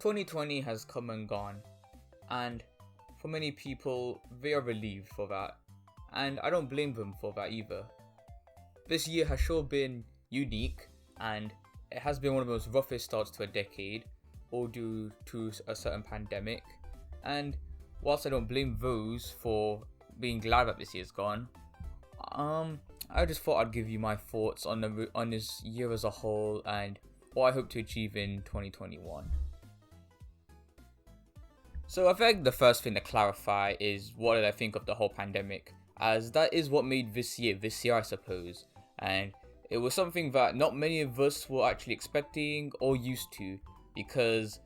2020 has come and gone, and for many people, they are relieved for that, and I don't blame them for that either. This year has sure been unique, and it has been one of the most roughest starts to a decade, all due to a certain pandemic. And whilst I don't blame those for being glad that this year's gone, I just thought I'd give you my thoughts on this year as a whole and what I hope to achieve in 2021. So I think the first thing to clarify is what did I think of the whole pandemic, as that is what made this year I suppose, and it was something that not many of us were actually expecting or used to, because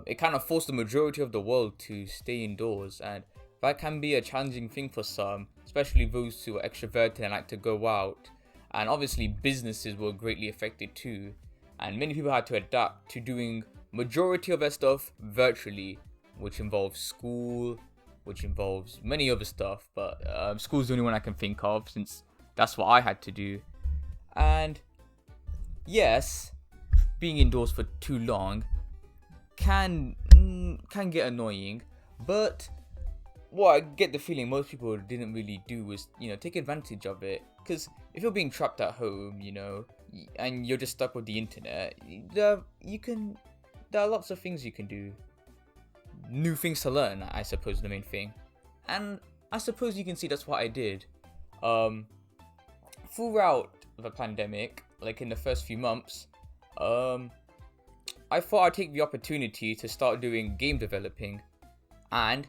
it kind of forced the majority of the world to stay indoors, and that can be a challenging thing for some, especially those who are extroverted and like to go out. And obviously businesses were greatly affected too, and many people had to adapt to doing majority of their stuff virtually, which involves school, which involves many other stuff, but school's the only one I can think of since that's what I had to do. And yes, being indoors for too long can get annoying, but what I get the feeling most people didn't really do was, take advantage of it. Because if you're being trapped at home, and you're just stuck with the internet, there are lots of things you can do. New things to learn, I suppose, the main thing. And I suppose you can see that's what I did. Throughout the pandemic, like in the first few months, I thought I'd take the opportunity to start doing game developing. And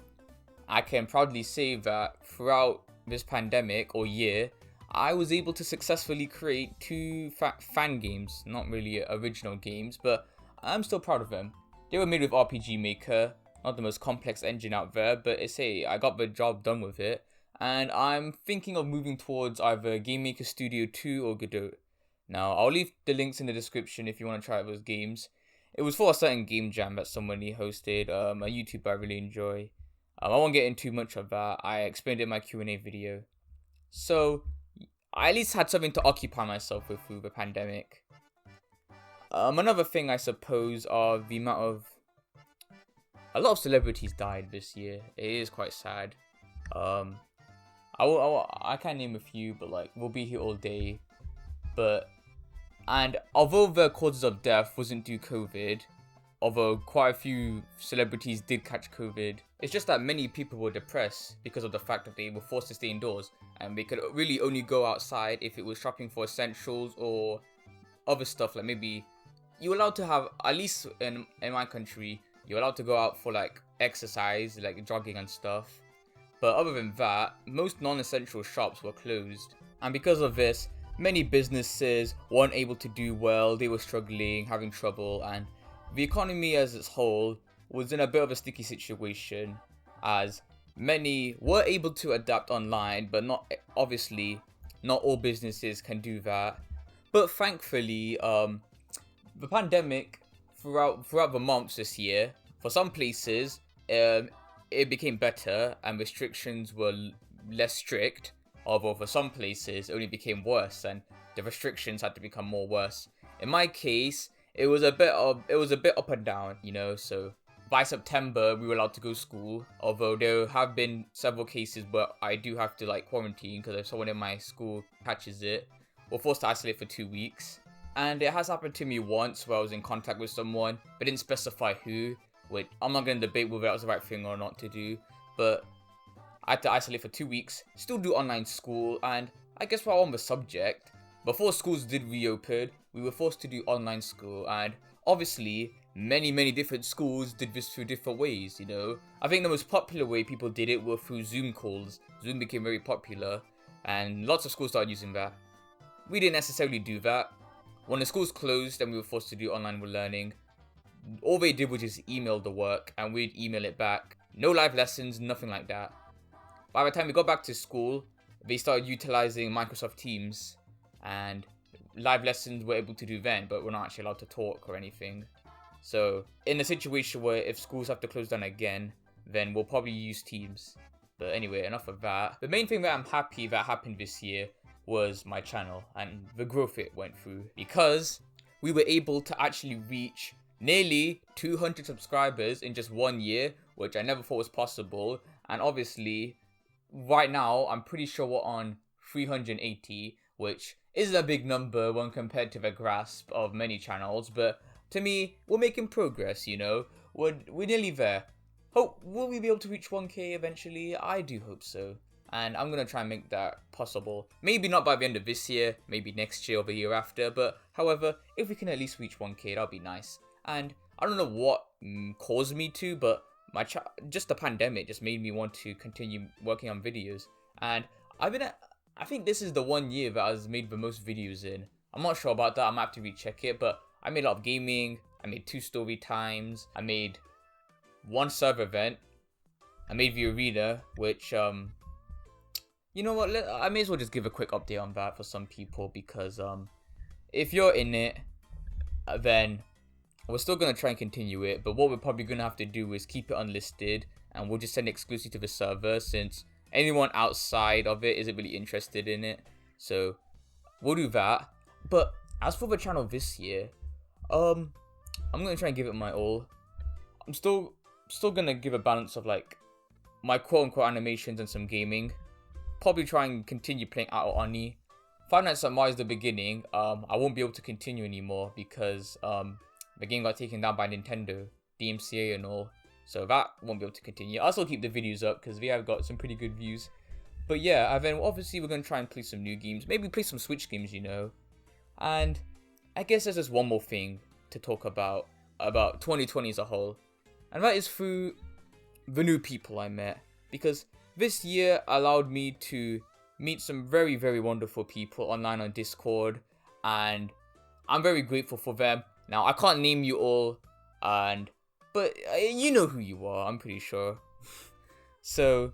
I can proudly say that throughout this pandemic or year, I was able to successfully create 2 fan games. Not really original games, but I'm still proud of them. They were made with RPG Maker, not the most complex engine out there, but I got the job done with it. And I'm thinking of moving towards either Game Maker Studio 2 or Godot. Now, I'll leave the links in the description if you want to try out those games. It was for a certain game jam that somebody hosted, a YouTuber I really enjoy. I won't get into too much of that. I explained it in my Q&A video. So, I at least had something to occupy myself with through the pandemic. Another thing, I suppose, are the amount of... A lot of celebrities died this year. It is quite sad. I can't name a few, but we'll be here all day. And although the causes of death wasn't due COVID, although quite a few celebrities did catch COVID, it's just that many people were depressed because of the fact that they were forced to stay indoors, and they could really only go outside if it was shopping for essentials or other stuff. Like maybe you're allowed to have, at least in my country, you're allowed to go out for exercise, like jogging and stuff. But other than that, most non-essential shops were closed. And because of this, many businesses weren't able to do well, they were struggling, having trouble, and the economy as a whole was in a bit of a sticky situation, as many were able to adapt online, but not all businesses can do that. But thankfully, the pandemic throughout the months this year, for some places, it became better and restrictions were less strict, although for some places it only became worse and the restrictions had to become more worse. In my case, it was a bit up and down, so by September we were allowed to go to school, although there have been several cases where I do have to quarantine because if someone in my school catches it, we're forced to isolate for 2 weeks. And it has happened to me once where I was in contact with someone but didn't specify who, which I'm not going to debate whether that was the right thing or not to do, but I had to isolate for 2 weeks, still do online school. And I guess while on the subject, before schools did reopen, we were forced to do online school, and obviously many different schools did this through different ways, I think the most popular way people did it were through Zoom calls. Zoom became very popular and lots of schools started using that. We didn't necessarily do that. When the schools closed and we were forced to do online learning, all they did was just email the work and we'd email it back. No live lessons, nothing like that. By the time we got back to school, they started utilizing Microsoft Teams, and live lessons were able to do then, but we're not actually allowed to talk or anything. So in a situation where if schools have to close down again, then we'll probably use Teams. But anyway, enough of that. The main thing that I'm happy that happened this year was my channel and the growth it went through, because we were able to actually reach nearly 200 subscribers in just 1 year, which I never thought was possible. And obviously, right now, I'm pretty sure we're on 380, which is a big number when compared to the grasp of many channels. But to me, we're making progress, you know? We're nearly there. Will we be able to reach 1K eventually? I do hope so. And I'm going to try and make that possible. Maybe not by the end of this year, maybe next year or the year after. But however, if we can at least reach 1K, that'll be nice. And I don't know what caused me to, but just the pandemic just made me want to continue working on videos. And I think this is the 1 year that I've made the most videos in. I'm not sure about that. I might have to recheck it, but I made a lot of gaming. I made 2 story times. I made 1 server event. I made the arena, which you know what? I may as well just give a quick update on that for some people, because if you're in it, then we're still gonna try and continue it. But what we're probably gonna have to do is keep it unlisted, and we'll just send it exclusive to the server, since anyone outside of it isn't really interested in it. So we'll do that. But as for the channel this year, I'm gonna try and give it my all. I'm still gonna give a balance of like my quote-unquote animations and some gaming. Probably try and continue playing Out of Oni. Five Nights at Mario's the beginning. I won't be able to continue anymore because the game got taken down by Nintendo, DMCA and all. So that won't be able to continue. I'll still keep the videos up because we have got some pretty good views. But yeah, and then obviously we're going to try and play some new games. Maybe play some Switch games, you know. And I guess there's just one more thing to talk about 2020 as a whole. And that is through the new people I met. Because this year allowed me to meet some very, very wonderful people online on Discord. And I'm very grateful for them. Now, I can't name you all, but you know who you are, I'm pretty sure. So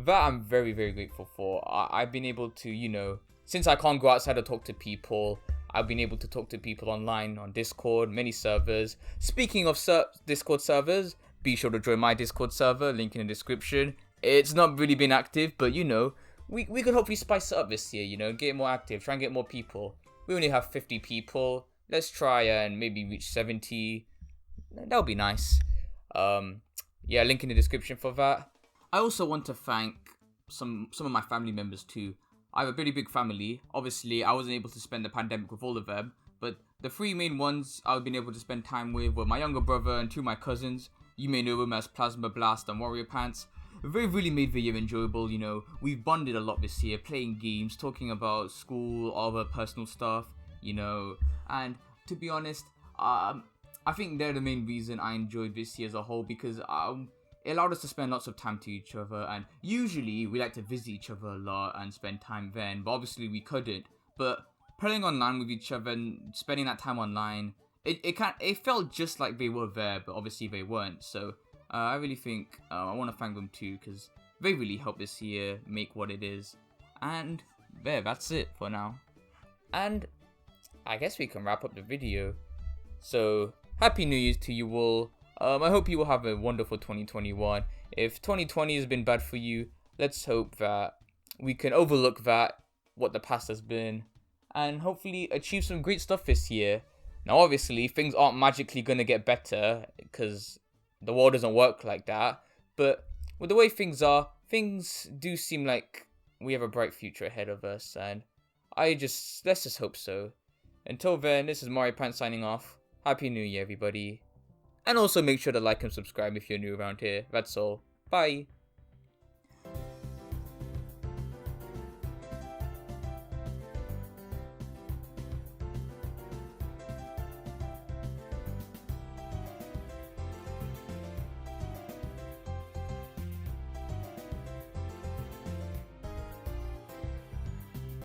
that I'm very, very grateful for. I've been able to, you know, since I can't go outside to talk to people, I've been able to talk to people online on Discord, many servers. Speaking of Discord servers, be sure to join my Discord server, link in the description. It's not really been active, but you know, we could hopefully spice it up this year, you know, get more active, try and get more people. We only have 50 people. Let's try and maybe reach 70. That would be nice. Yeah, link in the description for that. I also want to thank some of my family members too. I have a pretty big family. Obviously, I wasn't able to spend the pandemic with all of them, but the 3 main ones I've been able to spend time with were my younger brother and 2 of my cousins. You may know them as Plasma Blast and MarioPants. They've really made the year enjoyable, you know. We've bonded a lot this year, playing games, talking about school, other personal stuff, you know. And to be honest, I think they're the main reason I enjoyed this year as a whole, because it allowed us to spend lots of time to each other. And usually we like to visit each other a lot and spend time then, but obviously we couldn't. But playing online with each other and spending that time online, it felt just like they were there, but obviously they weren't. So I really think I want to thank them too, because they really helped this year make what it is. And there, that's it for now. And I guess we can wrap up the video. So Happy New Year's to you all. I hope you will have a wonderful 2021. If 2020 has been bad for you, let's hope that we can overlook that, what the past has been, and hopefully achieve some great stuff this year. Now obviously things aren't magically gonna get better, because the world doesn't work like that, but with the way things are, things do seem like we have a bright future ahead of us, and let's just hope so. Until then, this is MarioPants signing off. Happy New Year, everybody. And also make sure to like and subscribe if you're new around here. That's all. Bye.